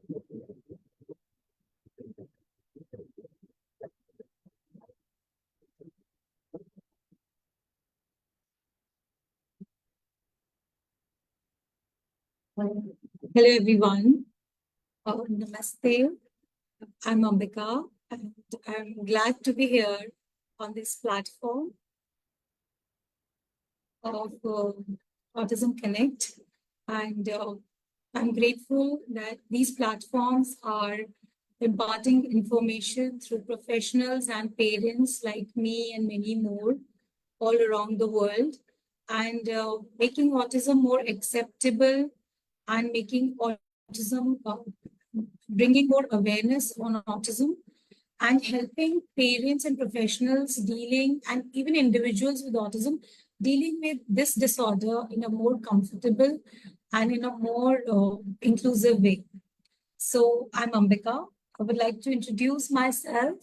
Hello, everyone. Namaste. I'm Ambika, and I'm glad to be here on this platform of Autism Connect. And I'm grateful that these platforms are imparting information through professionals and parents like me and many more all around the world, and making autism more acceptable and making autism, bringing more awareness on autism and helping parents and professionals dealing and even individuals with autism dealing with this disorder in a more comfortable and in a more inclusive way. So I'm Ambika. I would like to introduce myself.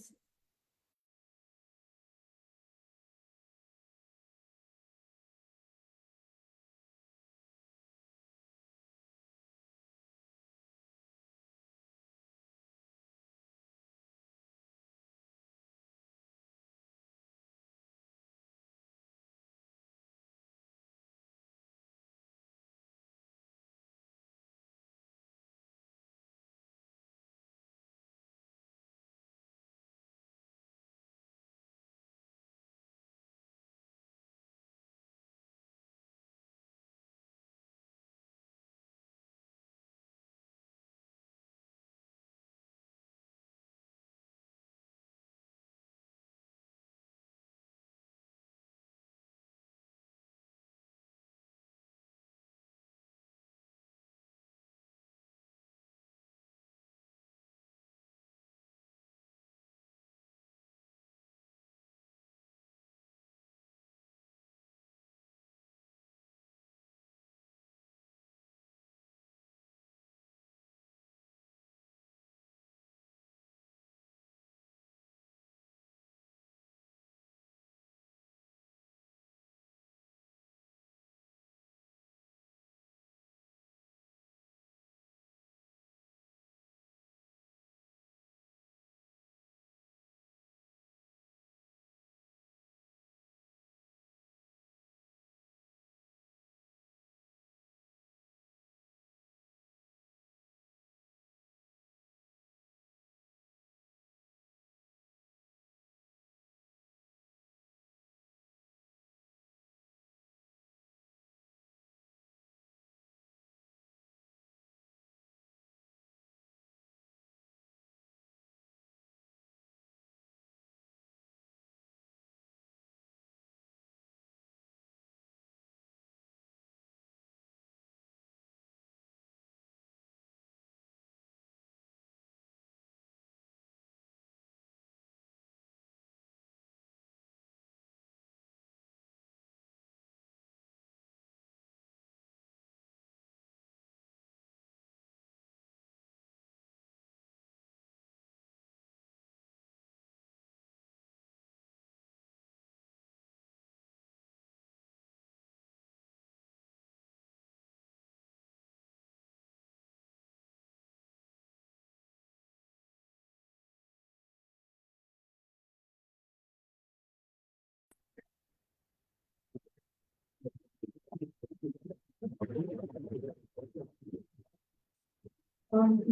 Um,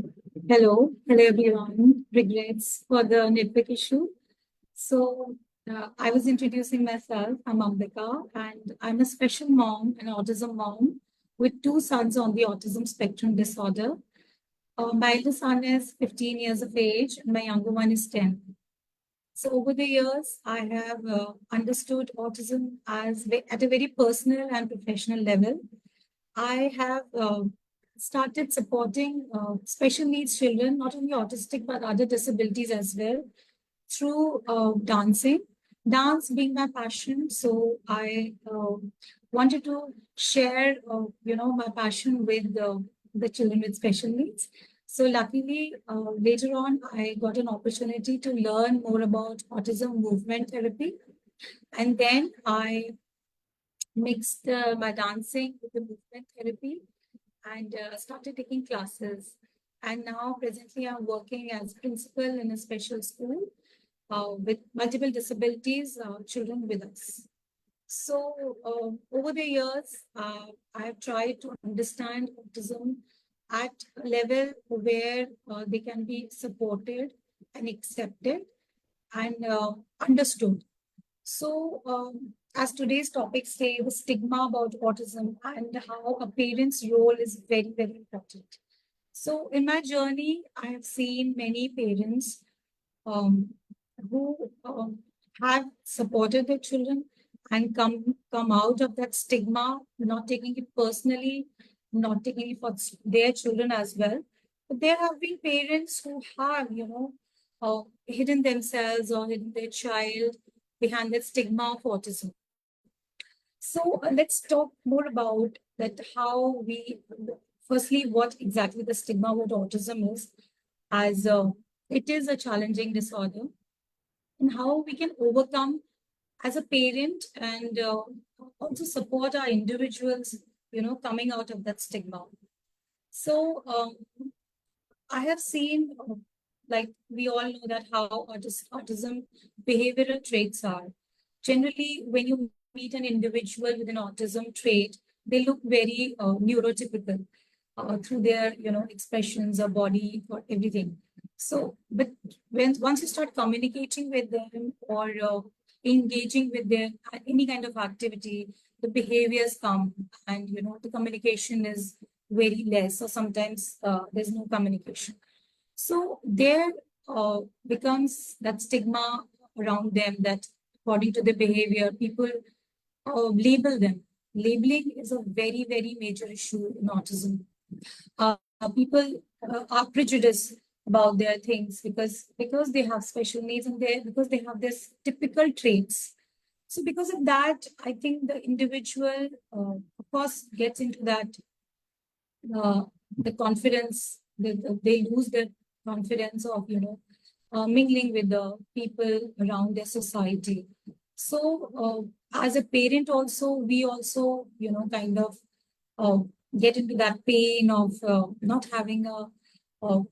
hello everyone. Regrets for the network issue. So I was introducing myself. I'm Ambika, and I'm a special mom, an autism mom, with two sons on the autism spectrum disorder. My eldest son is 15 years of age, and my younger one is 10. So over the years, I have understood autism at a very personal and professional level. I have started supporting special needs children, not only autistic, but other disabilities as well, through dancing. Dance being my passion, so I wanted to share, my passion with the children with special needs. So luckily, later on, I got an opportunity to learn more about autism movement therapy, and then I mixed my dancing with the movement therapy and started taking classes. And now presently I'm working as principal in a special school with multiple disabilities, children with us. So over the years, I have tried to understand autism at a level where they can be supported and accepted and understood. So, as today's topic say, the stigma about autism and how a parent's role is very, very important. So, in my journey, I have seen many parents um, who have supported their children and come out of that stigma, not taking it personally, not taking it for their children as well. But there have been parents who have, hidden themselves or hidden their child behind that stigma of autism. So let's talk more about that. How we, firstly, what exactly the stigma about autism is, as it is a challenging disorder, and how we can overcome as a parent and also support our individuals, coming out of that stigma. So I have seen, like we all know that how autism behavioral traits are. Generally, when you meet an individual with an autism trait, they look very neurotypical through their, expressions or body or everything. So, but once you start communicating with them or engaging with their any kind of activity, the behaviors come, and the communication is very less, or sometimes there's no communication. So there becomes that stigma around them that according to the behavior, people label them. Labeling is a very, very major issue in autism. People are prejudiced about their things because they have special needs, and because they have this typical traits. So because of that, I think the individual, of course, gets into that uh, the confidence. They lose their confidence of mingling with the people around their society. So as a parent also, we also kind of uh, get into that pain of not having a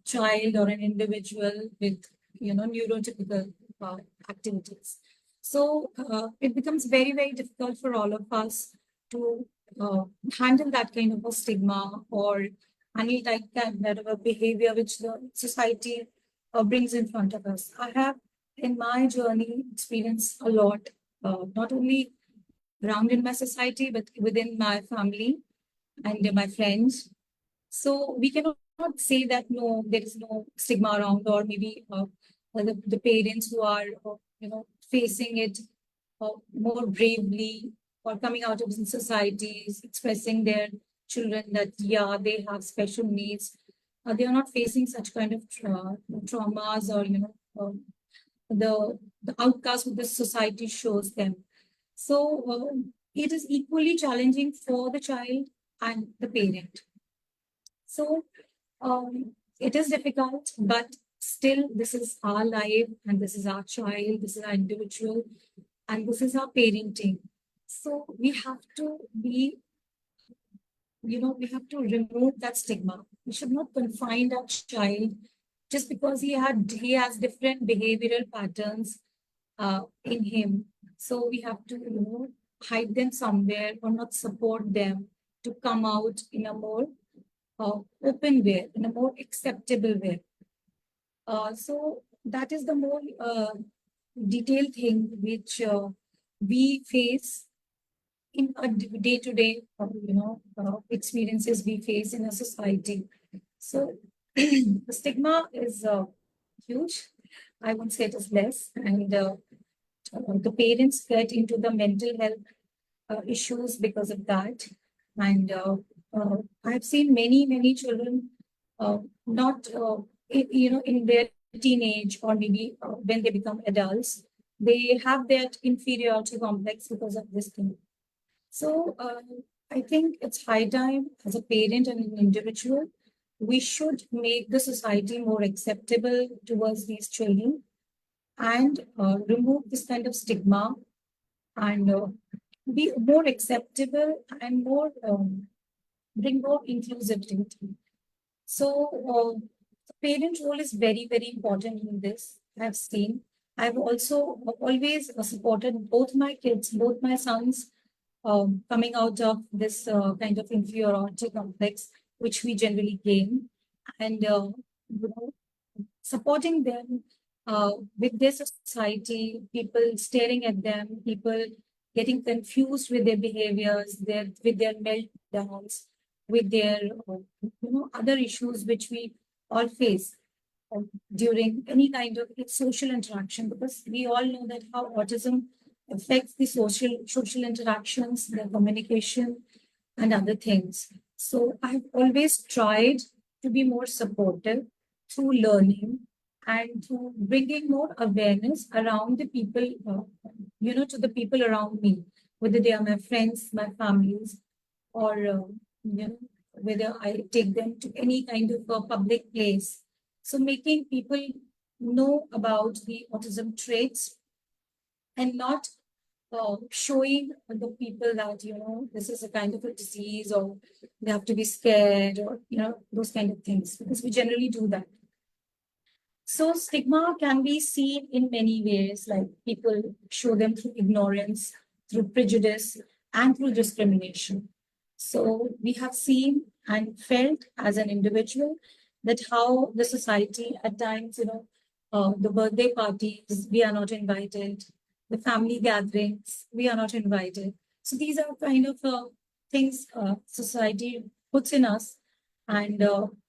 child or an individual with neurotypical uh, activities. So it becomes very, very difficult for all of us to uh, handle that kind of a stigma, or any type kind of a behavior which the society brings in front of us. I have in my journey experienced a lot, not only around in my society but within my family and my friends. So we cannot say that no, there is no stigma around, or maybe the parents who are facing it more bravely, or coming out of societies, expressing their children that yeah, they have special needs. They are not facing such kind of traumas, or the outcast which the society shows them. So it is equally challenging for the child and the parent. So it is difficult, but still, this is our life, and this is our child, this is our individual, and this is our parenting. So we have to be, we have to remove that stigma. We should not confine our child just because he has different behavioral patterns in him. So we have to, hide them somewhere, or not support them to come out in a more open way, in a more acceptable way. So that is the more detailed thing which we face in a day-to-day, experiences we face in a society. So the stigma is huge. I won't say it is less, and the parents get into the mental health issues because of that. And I've seen many children not, in their teenage, or maybe when they become adults, they have that inferiority complex because of this thing. So I think it's high time, as a parent and an individual, we should make the society more acceptable towards these children, and remove this kind of stigma, and be more acceptable, and more bring more inclusivity. So parent role is very, very important in this. I've seen. I've also always supported both my kids, both my sons, coming out of this kind of inferiority complex, which we generally gain, and you know, supporting them with their society, people staring at them, people getting confused with their behaviors, with their meltdowns, with their other issues which we all face during any kind of social interaction, because we all know that how autism affects the social interactions, their communication, and other things. So I've always tried to be more supportive through learning and through bringing more awareness around the people, to the people around me, whether they are my friends, my families, or whether I take them to any kind of a public place. So making people know about the autism traits and not showing the people that this is a kind of a disease, or they have to be scared, or those kind of things, because we generally do that. So stigma can be seen in many ways, like people show them through ignorance, through prejudice, and through discrimination. So we have seen and felt as an individual that how the society at times, the birthday parties, we are not invited, the family gatherings, we are not invited. So these are kind of things society puts in us. And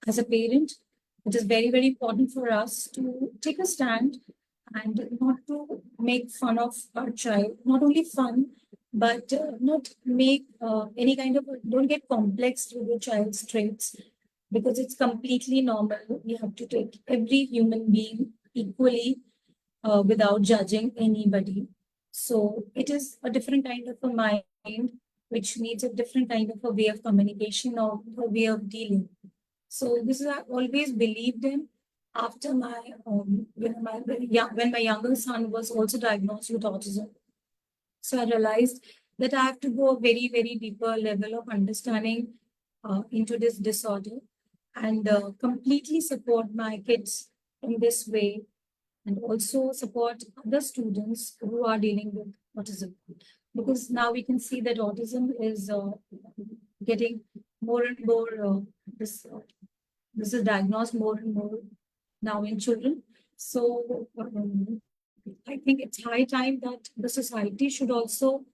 as a parent, it is very, very important for us to take a stand and not to make fun of our child, not only fun, but not make any kind of, don't get complex with your child's traits, because it's completely normal. We have to take every human being equally without judging anybody. So it is a different kind of a mind, which needs a different kind of a way of communication or a way of dealing. So this is I always believed in. After my, when my younger son was also diagnosed with autism, so I realized that I have to go a very, very deeper level of understanding into this disorder, and completely support my kids in this way, and also support other students who are dealing with autism. Because now we can see that autism is getting more and more, this, this is diagnosed more and more now in children. So I think it's high time that the society should also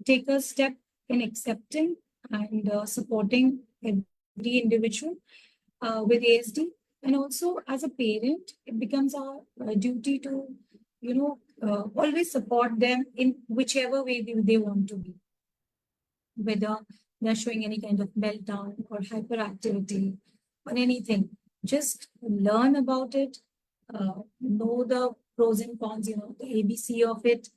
take a step in accepting and supporting every individual with ASD. And also, as a parent, it becomes our duty to, always support them in whichever way they want to be, whether they're showing any kind of meltdown or hyperactivity or anything. Just learn about it, know the pros and cons, the ABC of it,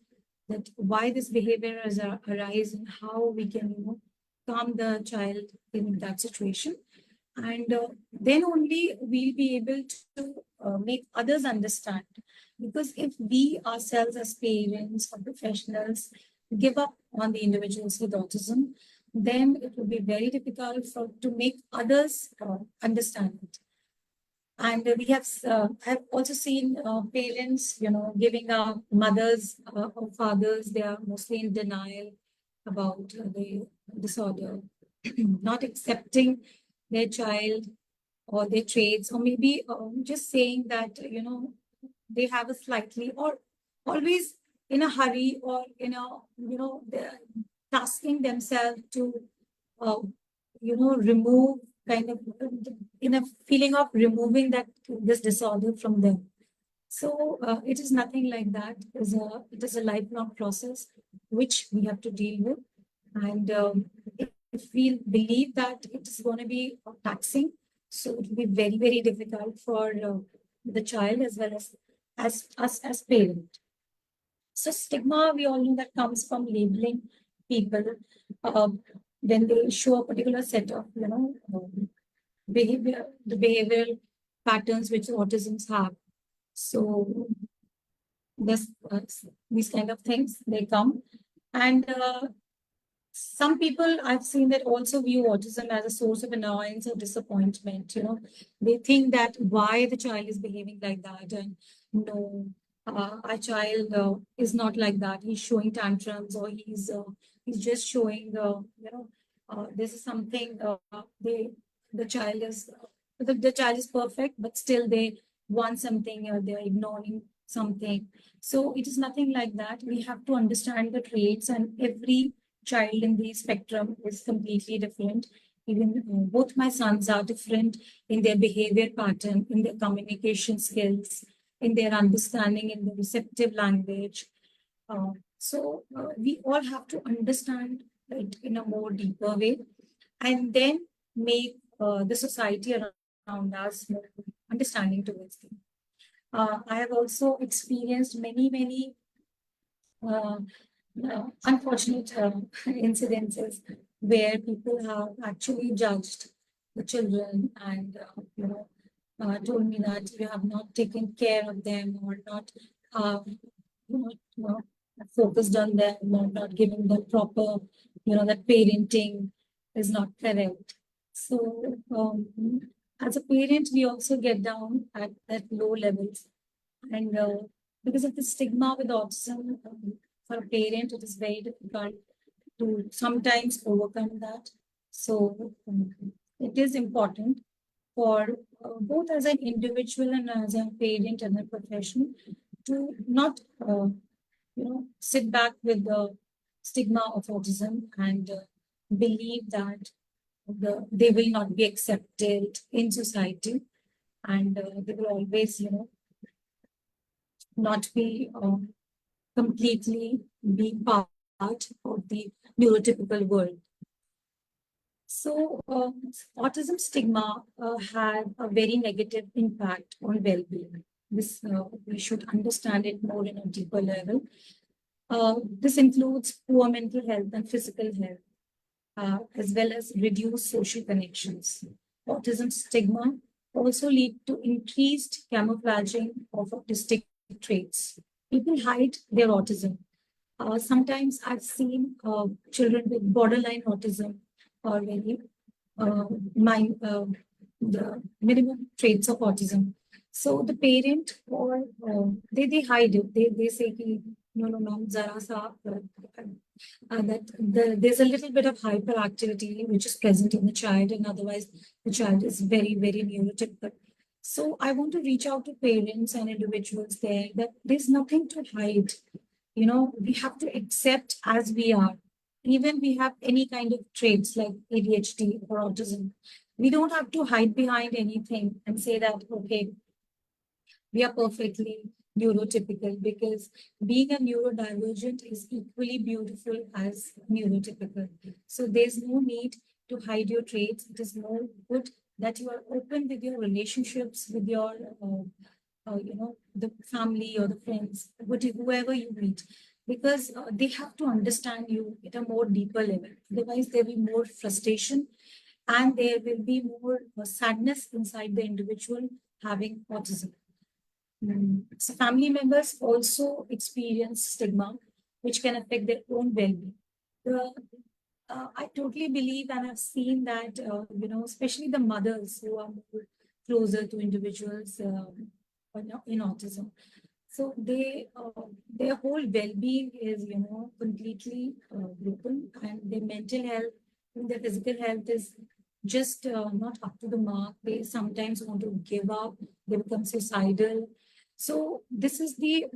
that why this behavior has arise and how we can, calm the child in that situation. And then only we'll be able to make others understand. Because if we ourselves as parents or professionals give up on the individuals with autism, then it will be very difficult to make others understand it. And we have also seen parents, giving up, mothers or fathers, they are mostly in denial about the disorder, not accepting their child or their traits, or maybe just saying that, they have a slightly, or always in a hurry, or they're tasking themselves to, remove kind of in a feeling of removing this disorder from them. So it is nothing like that. It is a lifelong process which we have to deal with. And if we believe that it is going to be taxing, so it will be very, very difficult for the child as well as us as parents. So stigma, we all know that comes from labeling people when they show a particular set of, the behavioral patterns which autisms have. So this, these kind of things, they come. And some people I've seen that also view autism as a source of annoyance or disappointment. They think that why the child is behaving like that, and no, our child is not like that. He's showing tantrums, or he's just showing this is something they the child is the child is perfect, but still they want something, or they're ignoring something. So it is nothing like that. We have to understand the traits, and every child in the spectrum is completely different. Even both my sons are different in their behavior pattern, in their communication skills, in their understanding, in the receptive language. We all have to understand it in a more deeper way, and then make the society around us more understanding towards them. I have also experienced many uh, unfortunate incidences where people have actually judged the children, and told me that you have not taken care of them, or not you know, focused on them, or not giving them proper, that parenting is not correct. So as a parent, we also get down at low levels, and because of the stigma with autism, for a parent, it is very difficult to sometimes overcome that. So it is important for both as an individual and as a parent and a profession to not, sit back with the stigma of autism, and believe that they will not be accepted in society, and they will always, not be completely be part of the neurotypical world. So, autism stigma had a very negative impact on well-being. This we should understand it more in a deeper level. This includes poor mental health and physical health, as well as reduced social connections. Autism stigma also lead to increased camouflaging of autistic traits. People hide their autism. Sometimes I've seen children with borderline autism, or very mind the minimum traits of autism. So the parent, or they hide it. They say ki, no ma'am, zara sa that there's a little bit of hyperactivity which is present in the child, and otherwise the child is very neurotypical. So I want to reach out to parents and individuals there that there's nothing to hide. We have to accept as we are. Even we have any kind of traits like ADHD or autism, we don't have to hide behind anything and say that, okay, we are perfectly neurotypical, because being a neurodivergent is equally beautiful as neurotypical. So there's no need to hide your traits. It is more good that you are open with your relationships, with your, the family or the friends, whoever you meet, because they have to understand you at a more deeper level. Otherwise, there will be more frustration, and there will be more sadness inside the individual having autism. So family members also experience stigma, which can affect their own well-being. The, I totally believe, and I've seen that, especially the mothers who are more closer to individuals in autism. So their whole well-being is, completely broken, and their mental health and their physical health is just not up to the mark. They sometimes want to give up. They become suicidal. So this is the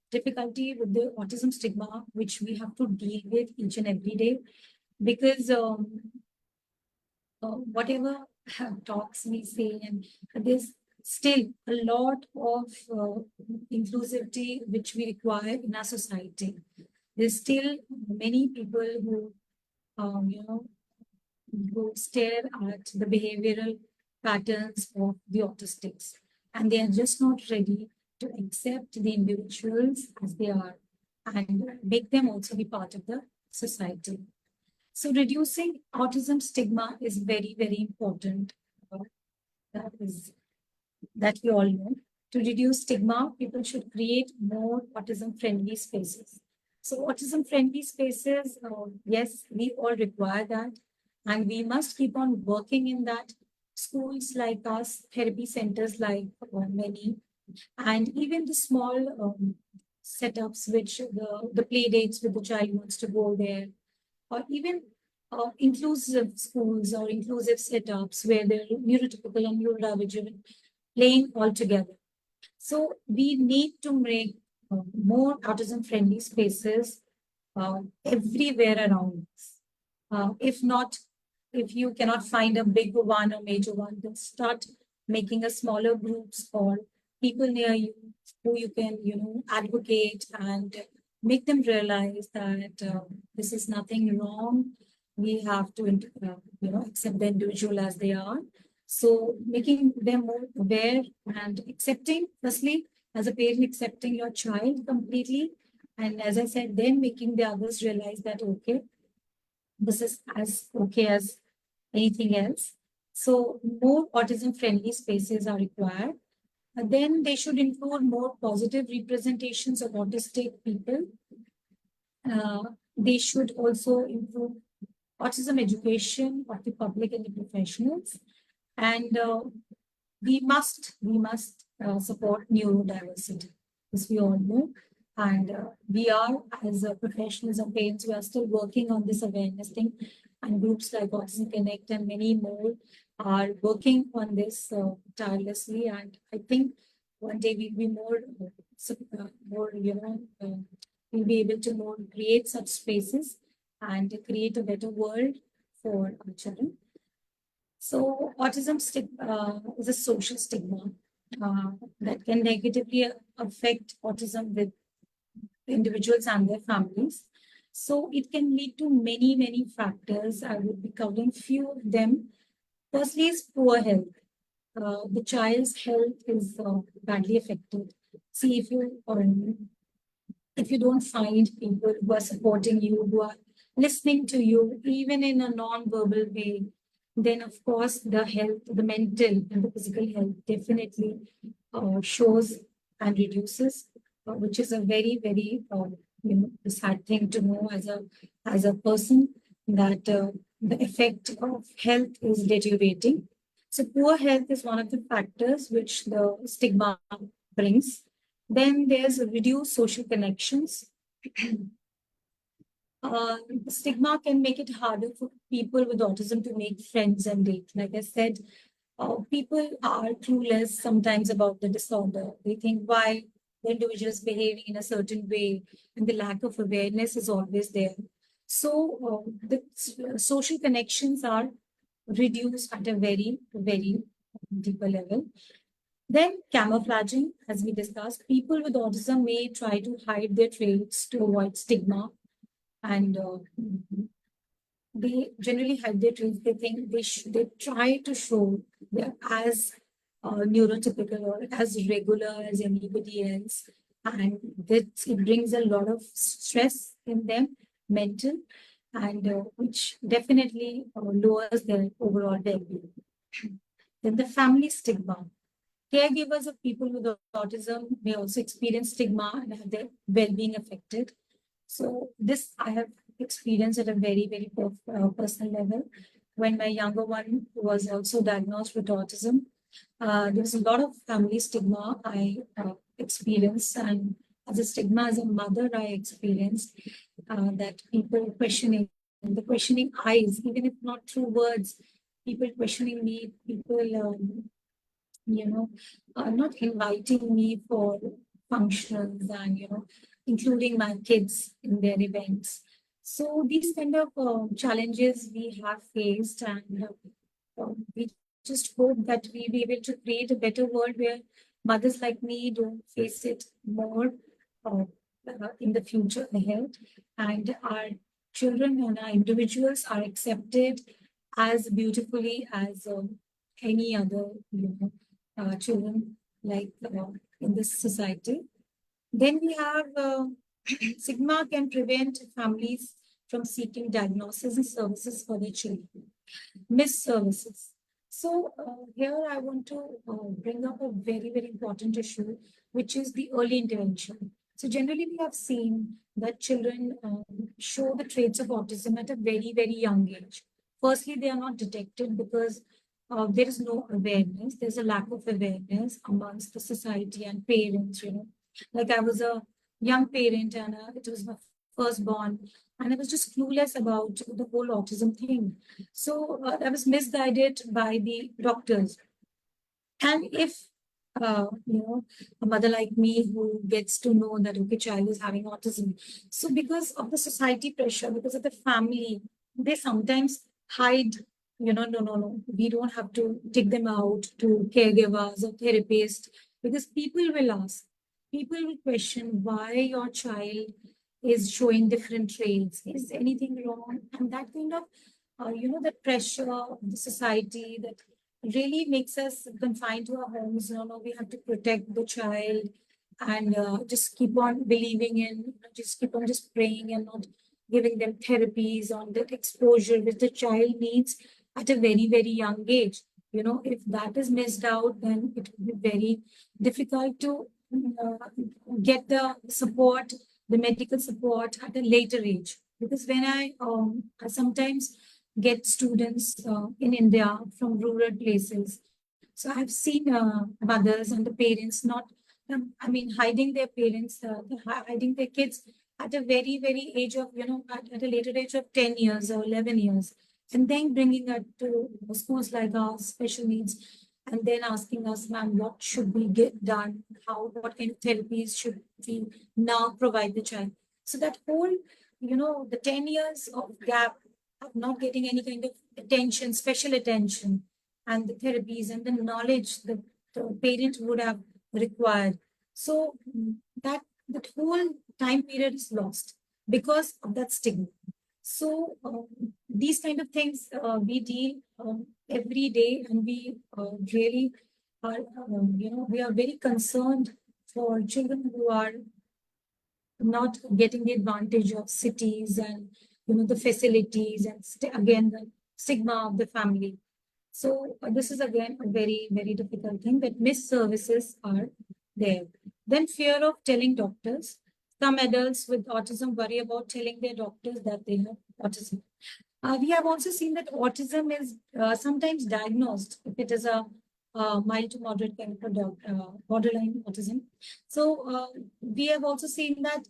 difficulty with the autism stigma, which we have to deal with each and every day, because whatever talks we say, and there's still a lot of inclusivity which we require in our society. There's still many people who, who stare at the behavioral patterns of the autistics, and they are just not ready to accept the individuals as they are, and make them also be part of the society. So reducing autism stigma is very important. That is that we all know. To reduce stigma, people should create more autism-friendly spaces. So autism-friendly spaces, yes, we all require that, and we must keep on working in that. Schools like us, therapy centers like many, and even the small setups, which the play dates with the child wants to go there, or even inclusive schools or inclusive setups where they're neurotypical and neurodivergent playing all together. So we need to make more autism-friendly spaces everywhere around us. If not, if you cannot find a big one or major one, then start making a smaller groups or people near you who you can, advocate and make them realize that this is nothing wrong. We have to, accept the individual as they are. So making them more aware and accepting, firstly, as a parent, accepting your child completely. And as I said, then making the others realize that, okay, this is as okay as anything else. So more autism friendly spaces are required. And then they should include more positive representations of autistic people. Uh, they should also improve autism education of the public and the professionals. And we must support neurodiversity, as we all know. And we are, as professionals and parents, we are still working on this awareness thing. And groups like Autism Connect and many more are working on this tirelessly. And I think one day we'll be more, more, we'll be able to more create such spaces and create a better world for our children. So is a social stigma that can negatively affect autism with individuals and their families. So it can lead to many, many factors. I will be covering few of them. Firstly is poor health. The child's health is badly affected. See, if you don't find people who are supporting you, who are listening to you, even in a non-verbal way, then of course the health, the mental and the physical health definitely shows and reduces, which is a very, very sad thing to know as a person that the effect of health is deteriorating. So poor health is one of the factors which the stigma brings. Then there's reduced social connections. Stigma can make it harder for people with autism to make friends and date. Like I said, people are clueless sometimes about the disorder. They think why the individual is behaving in a certain way, and the lack of awareness is always there. So the social connections are reduced at a very, very deeper level. Then camouflaging, as we discussed, people with autism may try to hide their traits to avoid stigma, and they generally hide their traits. They think they try to show they're as neurotypical or as regular as anybody else, and that it brings a lot of stress in them, mental, and which definitely lowers their overall well-being. Then the family stigma. Caregivers of people with autism may also experience stigma and have their well-being affected. So this I have experienced at a very, very personal level. When my younger one was also diagnosed with autism, there was a lot of family stigma I experienced, and as a stigma as a mother, I experienced that people questioning, the questioning eyes, even if not through words, people questioning me, people you know, not inviting me for functions and, including my kids in their events. So these kind of challenges we have faced, and we just hope that we be able to create a better world where mothers like me don't face it more uh, in the future ahead, and our children and our individuals are accepted as beautifully as any other, children like in this society. Then we have Sigma can prevent families from seeking diagnosis and services for their children. Missed services. So here I want to bring up a very, very important issue, which is the early intervention. So generally, we have seen that children show the traits of autism at a very, very young age. Firstly, they are not detected because there is no awareness. There's a lack of awareness amongst the society and parents. Like I was a young parent, and it was my firstborn, and I was just clueless about the whole autism thing. So I was misguided by the doctors. And if a mother like me who gets to know that okay, child is having autism, so because of the society pressure, because of the family, they sometimes hide. No, we don't have to take them out to caregivers or therapists because people will ask, people will question why your child is showing different traits. Is anything wrong? And that kind of the pressure of the society that really makes us confined to our homes. No, we have to protect the child and just keep on believing in, just keep on just praying and not giving them therapies on that exposure which the child needs at a very, very young age. If that is missed out, then it will be very difficult to uh, get the support, the medical support at a later age. Because when I sometimes get students in India from rural places. So I've seen mothers and the parents not, hiding their parents, hiding their kids at a very, very age of, at a later age of 10 years or 11 years. And then bringing it to schools like ours, special needs, and then asking us, ma'am, what should we get done? What kind of therapies should we now provide the child? So that whole, the 10 years of gap of not getting any kind of attention, special attention, and the therapies and the knowledge that the parent would have required. So that whole time period is lost because of that stigma. So these kind of things we deal every day, and we really are, we are very concerned for children who are not getting the advantage of cities and the facilities and again the stigma of the family. So this is again a very, very difficult thing that missed services are there. Then fear of telling doctors. Some adults with autism worry about telling their doctors that they have autism. We have also seen that autism is sometimes diagnosed if it is a mild to moderate kind of borderline autism. So we have also seen that,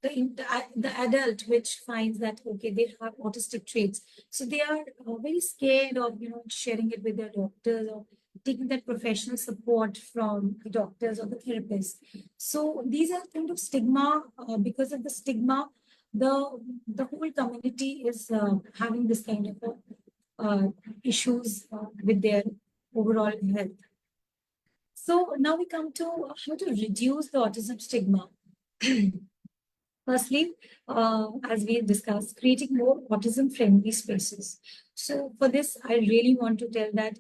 the adult which finds that okay, they have autistic traits, so they are very scared of sharing it with their doctors or taking that professional support from the doctors or the therapists. So these are kind of stigma. Because of the stigma, the whole community is having this kind of issues with their overall health. So now we come to how to reduce the autism stigma. Firstly, as we discussed, creating more autism-friendly spaces. So for this, I really want to tell that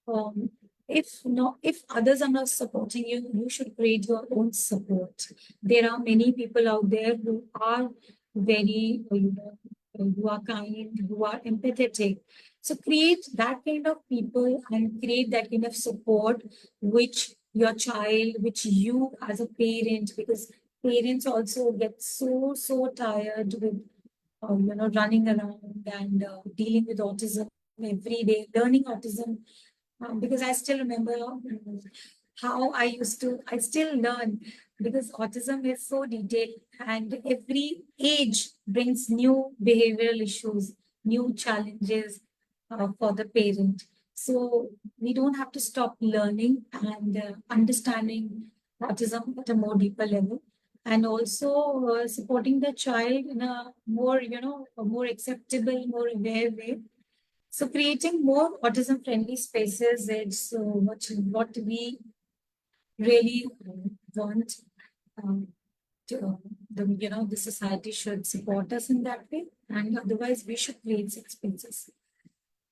um, if others are not supporting you, you should create your own support. There are many people out there who are very, who are kind, who are empathetic. So create that kind of people and create that kind of support, which your child, which you as a parent, because parents also get so tired with running around and dealing with autism every day, learning autism. Because I still remember how I still learn because autism is so detailed and every age brings new behavioral issues, new challenges for the parent. So we don't have to stop learning and understanding autism at a more deeper level, and also supporting the child in a more, a more acceptable, more aware way. So creating more autism friendly spaces is what we really want. Um, the society should support us in that way, and otherwise we should create such spaces.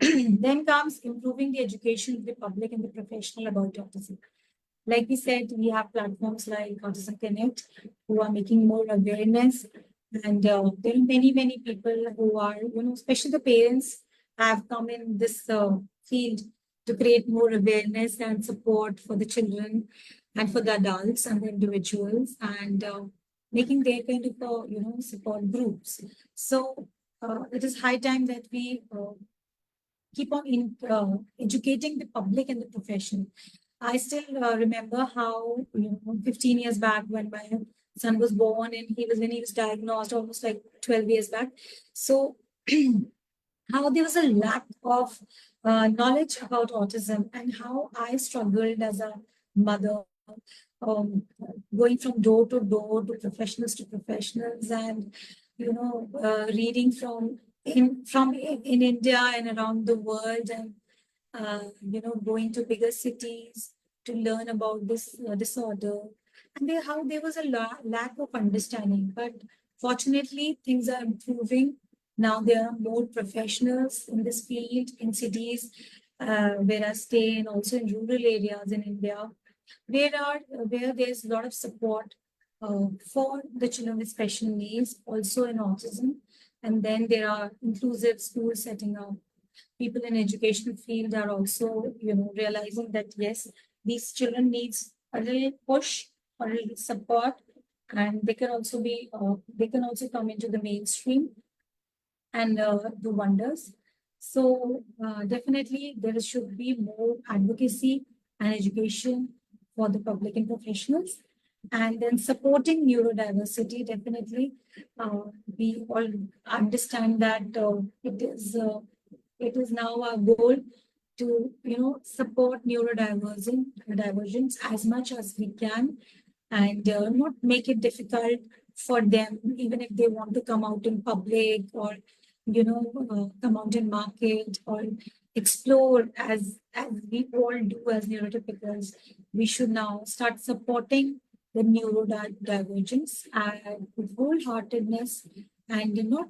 Then comes improving the education of the public and the professional about autism. Like we said, we have platforms like Autism Connect who are making more awareness. And there are many, many people who are, especially the parents have come in this field to create more awareness and support for the children. and for the adults and the individuals, and making their kind of support groups. So it is high time that we keep on educating the public and the profession. I still remember how 15 years back when my son was born, and when he was diagnosed almost like 12 years back. So how there was a lack of knowledge about autism, and how I struggled as a mother, um, going from door to door to professionals, and reading in India and around the world, and going to bigger cities to learn about this disorder, and how there was a lack of understanding. But fortunately, things are improving. Now there are more professionals in this field in cities where I stay, and also in rural areas in India, where there's a lot of support for the children with special needs, also in autism. And then there are inclusive schools setting up. People in education field are also, realizing that yes, these children needs a little push or a little support, and they can also come into the mainstream and do wonders. So definitely there should be more advocacy and education for the public and professionals. And then supporting neurodiversity, definitely. We all understand that it is now our goal to support neurodivergence as much as we can, and not make it difficult for them, even if they want to come out in public, or come out in market, or explore as we all do as neurotypicals. We should now start supporting the neurodivergence with wholeheartedness, and not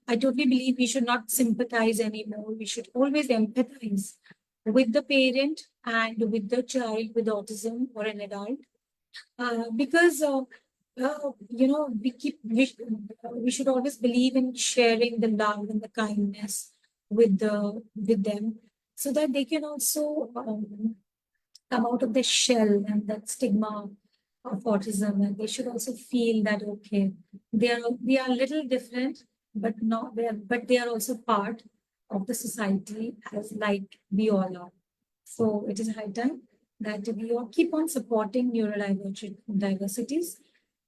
I totally believe we should not sympathize anymore. We should always empathize with the parent and with the child with autism or an adult, because we should always believe in sharing the love and the kindness with them, so that they can also come out of the shell and that stigma of autism, and they should also feel that okay, they are a little different, but not they are also part of the society, as like we all are. So it is high time that we all keep on supporting neurodivergent diversities,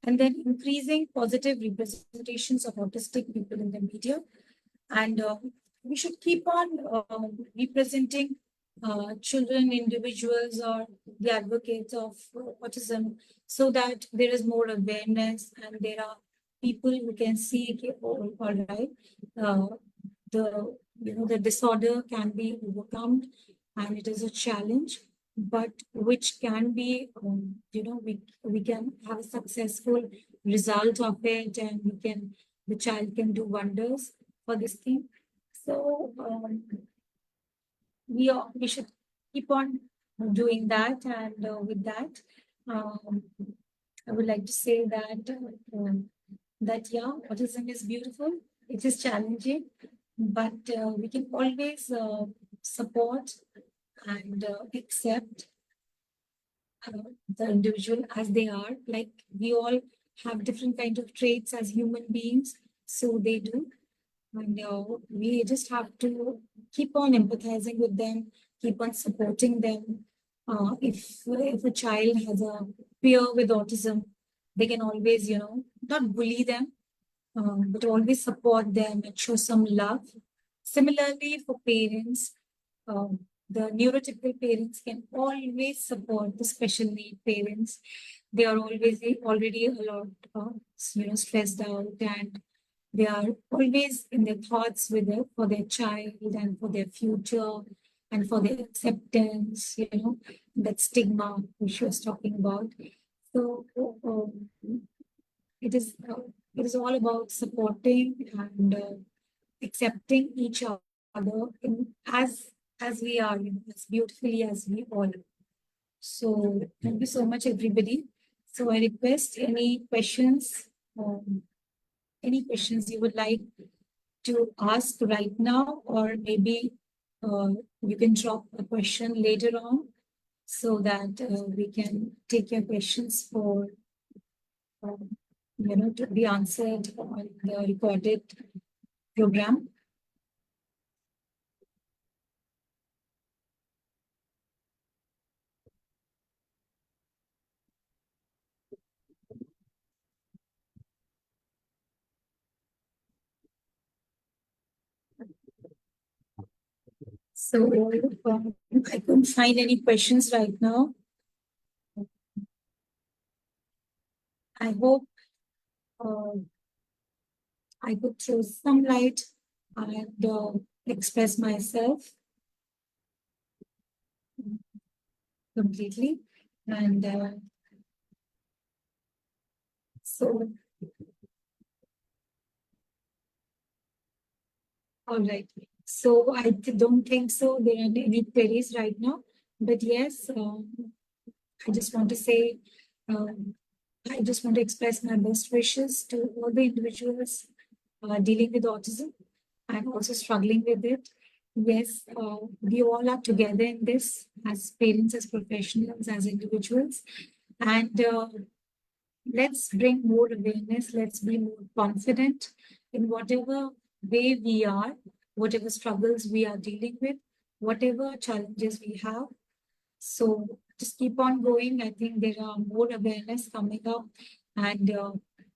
and then increasing positive representations of autistic people in the media. And we should keep on representing children, individuals, or the advocates of autism, so that there is more awareness, and there are people who can see, okay, oh, all right, the the disorder can be overcome, and it is a challenge, but which can be we can have a successful result of it, and the child can do wonders for this thing. So we should keep on doing that, and with that, um, I would like to say that yeah, autism is beautiful. It is challenging, but we can always support and accept the individual as they are. Like, we all have different kinds of traits as human beings, so they do. And we just have to keep on empathizing with them, keep on supporting them. If a child has a peer with autism, they can always, not bully them, but always support them and show some love. Similarly, for parents, the neurotypical parents can always support the special need parents. They are always already a lot, stressed out, and they are always in their thoughts for their child and for their future and for their acceptance, that stigma which she was talking about. So it is all about supporting and accepting each other as we are, as beautifully as we all are. So thank you so much, everybody. So I request any questions you would like to ask right now, or maybe you can drop a question later on. so that we can take your questions for, to be answered on the recorded program. So I couldn't find any questions right now. I hope I could throw some light and express myself completely. And so, all right. So I don't think so there are any queries right now. But yes, I just want to say, I just want to express my best wishes to all the individuals dealing with autism and also struggling with it. Yes, we all are together in this as parents, as professionals, as individuals. And let's bring more awareness. Let's be more confident in whatever way we are, whatever struggles we are dealing with, whatever challenges we have. So just keep on going. I think there are more awareness coming up, and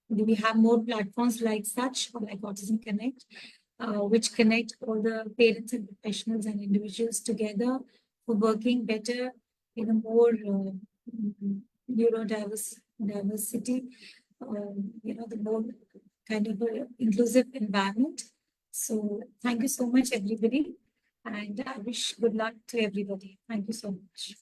we have more platforms like such, like Autism Connect, which connect all the parents and professionals and individuals together for working better in a more diversity, the more kind of inclusive environment. So thank you so much, everybody. And I wish good luck to everybody. Thank you so much.